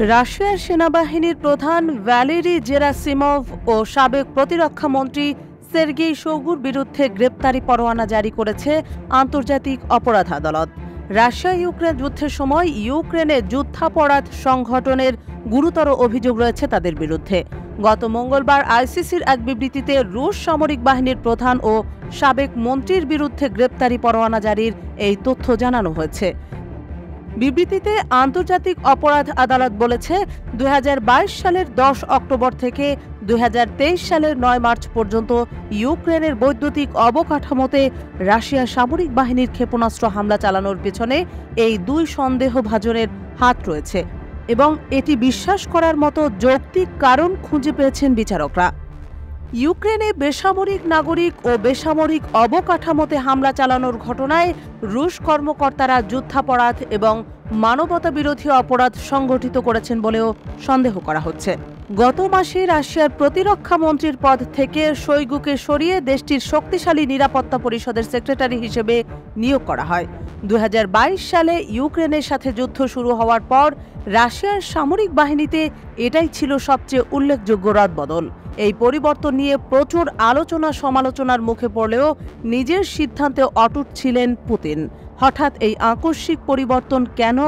রাশিয়ার সেনাবাহিনীর প্রধান ভ্যালেরি জেরাসিমভ ও সাবেক প্রতিরক্ষা মন্ত্রী সের্গেই শোইগুর বিরুদ্ধে গ্রেপ্তারি পরোয়ানা জারি করেছে আন্তর্জাতিক অপরাধ আদালত। রাশিয়া ইউক্রেন যুদ্ধের সময় ইউক্রেনে যুদ্ধাপরাধ সংগঠনের গুরুতর অভিযোগ রয়েছে তাদের বিরুদ্ধে। গত মঙ্গলবার আইসিসির এক বিবৃতিতে রুশ সামরিক বাহিনীর প্রধান ও সাবেক মন্ত্রীর বিরুদ্ধে গ্রেপ্তারি পরোয়ানা জারির এই তথ্য জানানো হয়েছে। বিবৃতিতে আন্তর্জাতিক অপরাধ আদালত বলেছে, 2022 সালের 10 অক্টোবর থেকে 2023 সালের 9 মার্চ পর্যন্ত ইউক্রেনের বৈদ্যুতিক অবকাঠামোতে রাশিয়ার সামরিক বাহিনীর ক্ষেপণাস্ত্র হামলা চালানোর পেছনে এই দুই সন্দেহভাজনের হাত রয়েছে এবং এটি বিশ্বাস করার মতো যৌক্তিক কারণ খুঁজে পেয়েছেন বিচারকরা। ইউক্রেনে বেসামরিক নাগরিক ও বেসামরিক অবকাঠামোতে হামলা চালানোর ঘটনায় রুশ কর্মকর্তারা যুদ্ধাপরাধ এবং মানবতাবিরোধী অপরাধ সংগঠিত করেছেন বলেও সন্দেহ করা হচ্ছে। গত মাসে রাশিয়ার প্রতিরক্ষা মন্ত্রীর পদ থেকে শোইগুকে সরিয়ে দেশটির শক্তিশালী নিরাপত্তা পরিষদের সেক্রেটারি হিসেবে নিয়োগ করা হয়। 2022 সালে ইউক্রেনের সাথে যুদ্ধ শুরু হওয়ার পর রাশিয়ার সামরিক বাহিনীতে এটাই ছিল সবচেয়ে উল্লেখযোগ্য রদবদল। এই পরিবর্তন নিয়ে প্রচুর আলোচনা সমালোচনার মুখে পড়লেও নিজের সিদ্ধান্তে অটুট ছিলেন পুতিন। হঠাৎ এই আকস্মিক পরিবর্তন কেন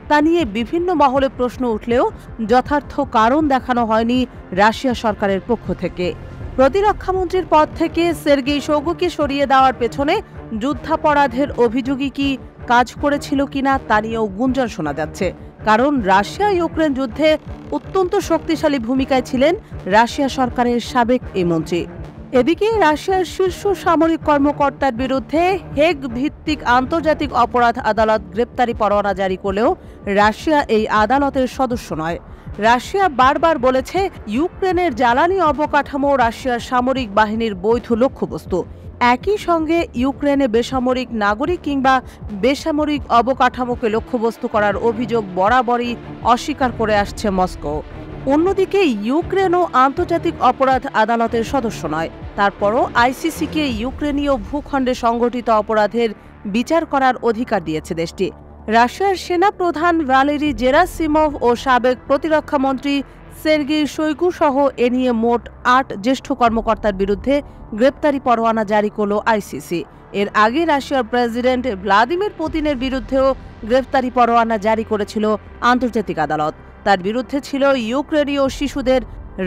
তা নিয়ে বিভিন্ন মহলে প্রশ্ন উঠলেও যথার্থ কারণ দেখানো হয়নি রাশিয়া সরকারের পক্ষ থেকে। প্রতিরক্ষামন্ত্রীর পদ থেকে সের্গেই শোইগুকে সরিয়ে দেওয়ার পেছনে যুদ্ধাপরাধের অভিযোগই কি কাজ করেছিল কিনা তা নিয়েও গুঞ্জন শোনা যাচ্ছে, কারণ রাশিয়া ইউক্রেন যুদ্ধে অত্যন্ত শক্তিশালী ভূমিকায় ছিলেন রাশিয়া সরকারের সাবেক এই মন্ত্রী। এদিকে রাশিয়ার শীর্ষ সামরিক কর্মকর্তার বিরুদ্ধে হেগ ভিত্তিক আন্তর্জাতিক অপরাধ আদালত গ্রেপ্তারি পরোয়ানা জারি করলেও রাশিয়া এই আদালতের সদস্য নয়। রাশিয়া বারবার বলেছে, ইউক্রেনের জ্বালানি অবকাঠামো রাশিয়ার সামরিক বাহিনীর বৈধ লক্ষ্যবস্তু। একই সঙ্গে ইউক্রেনে বেসামরিক নাগরিক কিংবা বেসামরিক অবকাঠামোকে লক্ষ্যবস্তু করার অভিযোগ বরাবরই অস্বীকার করে আসছে মস্কো। অন্যদিকে ইউক্রেনও আন্তর্জাতিক অপরাধ আদালতের সদস্য নয়। তারপরও আইসিসিকে ইউক্রেনীয় ভূখণ্ডে সংগঠিত অপরাধের বিচার করার অধিকার দিয়েছে দেশটি। রাশিয়ার সেনা প্রধান ভ্যালেরি জেরাসিমভ ও সাবেক প্রতিরক্ষা মন্ত্রী সের্গেই শোইগু সহ এ নিয়ে মোট 8 জ্যেষ্ঠ কর্মকর্তার বিরুদ্ধে গ্রেপ্তারি পরোয়ানা জারি করল আইসিসি। এর আগে রাশিয়ার প্রেসিডেন্ট ভ্লাদিমির পুতিনের বিরুদ্ধেও গ্রেপ্তারি পরোয়ানা জারি করেছিল আন্তর্জাতিক আদালত। তার বিরুদ্ধে ছিল ইউক্রেনীয় শিশুদের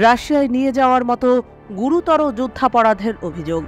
রাশিয়ায় নিয়ে যাওয়ার মতো গুরুতর যুদ্ধাপরাধের অভিযোগ।